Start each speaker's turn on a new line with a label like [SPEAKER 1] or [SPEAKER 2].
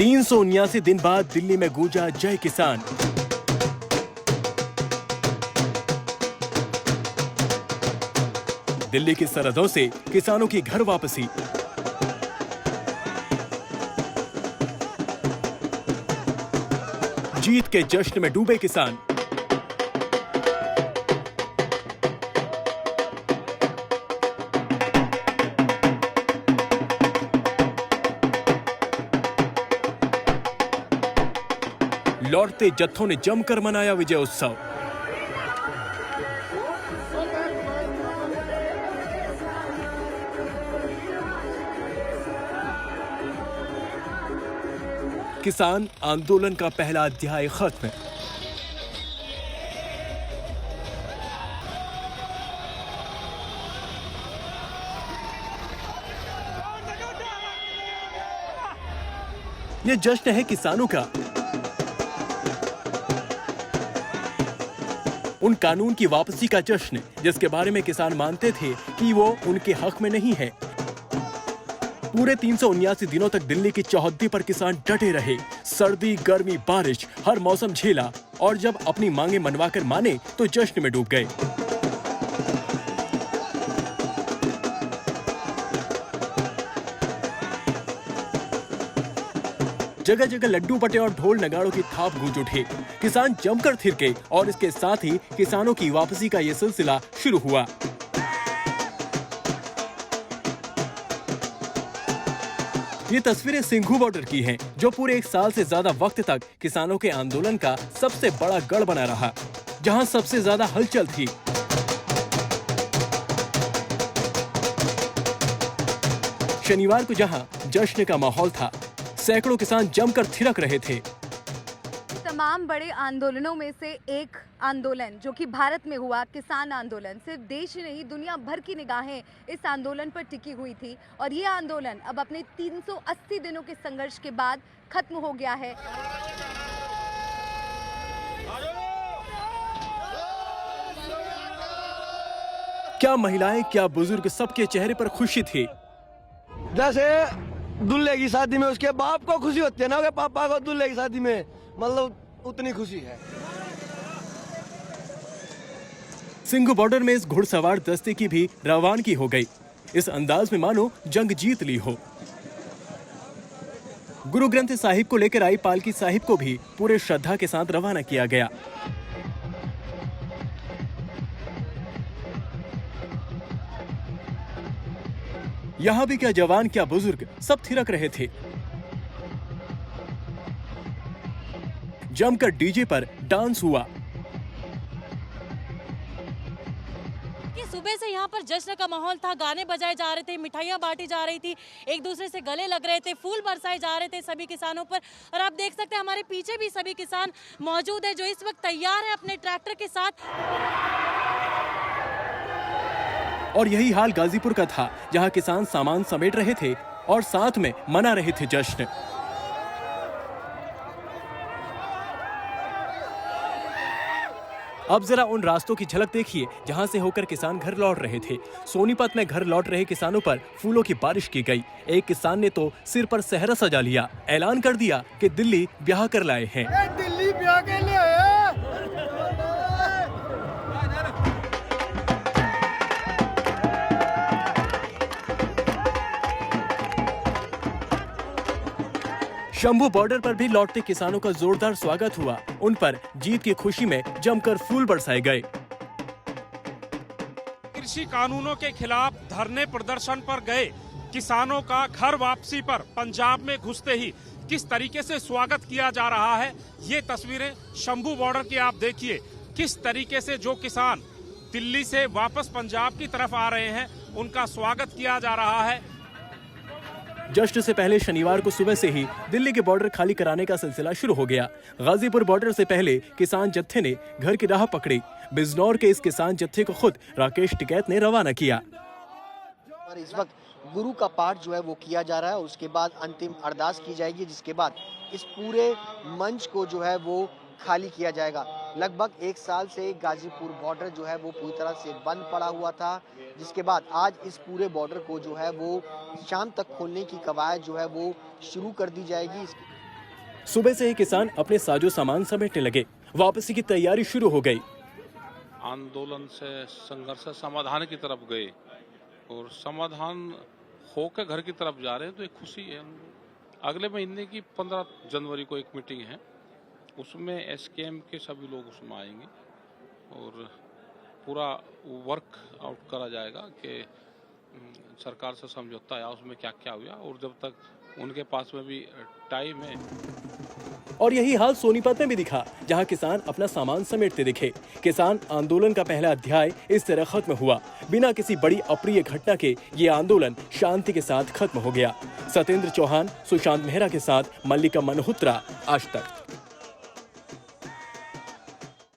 [SPEAKER 1] 379 दिन बाद दिल्ली में गूंजा जय किसान। दिल्ली की सरहदों से किसानों की घर वापसी। जीत के जश्न में डूबे किसान। लौटते जत्थों ने जमकर मनाया विजय उत्सव। किसान आंदोलन का पहला अध्याय खत्म। यह जश्न है किसानों का, उन कानून की वापसी का जश्न जिसके बारे में किसान मानते थे कि वो उनके हक में नहीं है। पूरे 379 दिनों तक दिल्ली की चौहद्दी पर किसान डटे रहे। सर्दी, गर्मी, बारिश, हर मौसम झेला और जब अपनी मांगे मनवाकर माने तो जश्न में डूब गए। जगह जगह लड्डू बटे और ढोल नगाड़ों की थाप गूंज उठे। किसान जमकर थिरके और इसके साथ ही किसानों की वापसी का ये सिलसिला शुरू हुआ। ये तस्वीरें सिंघू बॉर्डर की हैं, जो पूरे 1 साल से ज्यादा वक्त तक किसानों के आंदोलन का सबसे बड़ा गढ़ बना रहा, जहां सबसे ज्यादा हलचल थी। शनिवार को जहां जश्न का माहौल था, सैकड़ों किसान जमकर थिरक रहे थे।
[SPEAKER 2] तमाम बड़े आंदोलनों में से एक आंदोलन जो कि भारत में हुआ, किसान आंदोलन, सिर्फ देश ही नहीं दुनिया भर की निगाहें इस आंदोलन पर टिकी हुई थी और ये आंदोलन अब अपने 380 दिनों के संघर्ष के बाद खत्म हो गया है।
[SPEAKER 1] क्या महिलाएं, क्या बुजुर्ग, सबके चेहरे पर खुशी थी।
[SPEAKER 3] जैसे दूल्हे की शादी में उसके बाप को खुशी होती है ना, उसके पापा को दूल्हे की शादी में, मतलब उतनी खुशी है।
[SPEAKER 1] सिंघू बॉर्डर में इस घुड़सवार दस्ते की भी रवानगी हो गई। इस अंदाज में मानो जंग जीत ली हो। गुरु ग्रंथ साहिब को लेकर आई पालकी साहिब को भी पूरे श्रद्धा के साथ रवाना किया गया। यहां भी क्या जवान, क्या बुजुर्ग, सब थिरक रहे थे। जमकर डीजे पर डांस हुआ।
[SPEAKER 4] सुबह से यहाँ पर जश्न का माहौल था, गाने बजाए जा रहे थे, मिठाइयाँ बांटी जा रही थी, एक दूसरे से गले लग रहे थे, फूल बरसाए जा रहे थे सभी किसानों पर। और आप देख सकते हैं हमारे पीछे भी सभी किसान मौजूद है जो इस वक्त तैयार है अपने ट्रैक्टर के साथ।
[SPEAKER 1] और यही हाल गाजीपुर का था, जहां किसान सामान समेट रहे थे और साथ में मना रहे थे जश्न। अब जरा उन रास्तों की झलक देखिए जहां से होकर किसान घर लौट रहे थे। सोनीपत में घर लौट रहे किसानों पर फूलों की बारिश की गई। एक किसान ने तो सिर पर सेहरा सजा लिया, ऐलान कर दिया कि दिल्ली ब्याह कर लाए हैं।
[SPEAKER 3] दिल्ली ब्याह के लिए
[SPEAKER 1] शंभू बॉर्डर पर भी लौटते किसानों का जोरदार स्वागत हुआ। उन पर जीत की खुशी में जमकर फूल बरसाए गए।
[SPEAKER 5] कृषि कानूनों के खिलाफ धरने प्रदर्शन पर गए किसानों का घर वापसी पर पंजाब में घुसते ही किस तरीके से स्वागत किया जा रहा है, ये तस्वीरें शंभू बॉर्डर की आप देखिए। किस तरीके से जो किसान दिल्ली से वापस पंजाब की तरफ आ रहे हैं, उनका स्वागत किया जा रहा है।
[SPEAKER 1] जश्न से पहले शनिवार को सुबह से ही दिल्ली के बॉर्डर खाली कराने का सिलसिला शुरू हो गया। गाजीपुर बॉर्डर से पहले किसान जत्थे ने घर की राह पकड़ी। बिजनौर के इस किसान जत्थे को खुद राकेश टिकैत ने रवाना किया।
[SPEAKER 6] और इस वक्त गुरु का पाठ जो है वो किया जा रहा है, उसके बाद अंतिम अरदास की जाएगी, जिसके बाद इस पूरे मंच को जो है वो खाली किया जाएगा। लगभग 1 साल से गाजीपुर बॉर्डर जो है वो पूरी तरह से बंद पड़ा हुआ था, जिसके बाद आज इस पूरे बॉर्डर को जो है वो शाम तक खोलने की कवायद जो है वो शुरू कर दी जाएगी।
[SPEAKER 1] सुबह से ही किसान अपने साजो सामान समेटने लगे। वापसी की तैयारी शुरू हो गई।
[SPEAKER 7] आंदोलन से संघर्ष से समाधान की तरफ गए और समाधान होकर घर की तरफ जा रहे हैं, तो एक खुशी है। अगले महीने की 15 जनवरी को एक मीटिंग है, उसमें एसकेएम के सभी लोग उसमें आएंगे और पूरा वर्क आउट करा जाएगा कि सरकार से समझौता आया उसमें क्या क्या हुआ, और जब तक उनके पास में भी टाइम है।
[SPEAKER 1] और यही हाल सोनीपत में भी दिखा, जहां किसान अपना सामान समेटते दिखे। किसान आंदोलन का पहला अध्याय इस तरह खत्म हुआ। बिना किसी बड़ी अप्रिय घटना के ये आंदोलन शांति के साथ खत्म हो गया। सत्येंद्र चौहान, सुशांत मेहरा के साथ मल्लिका मनोहत्रा, आज तक।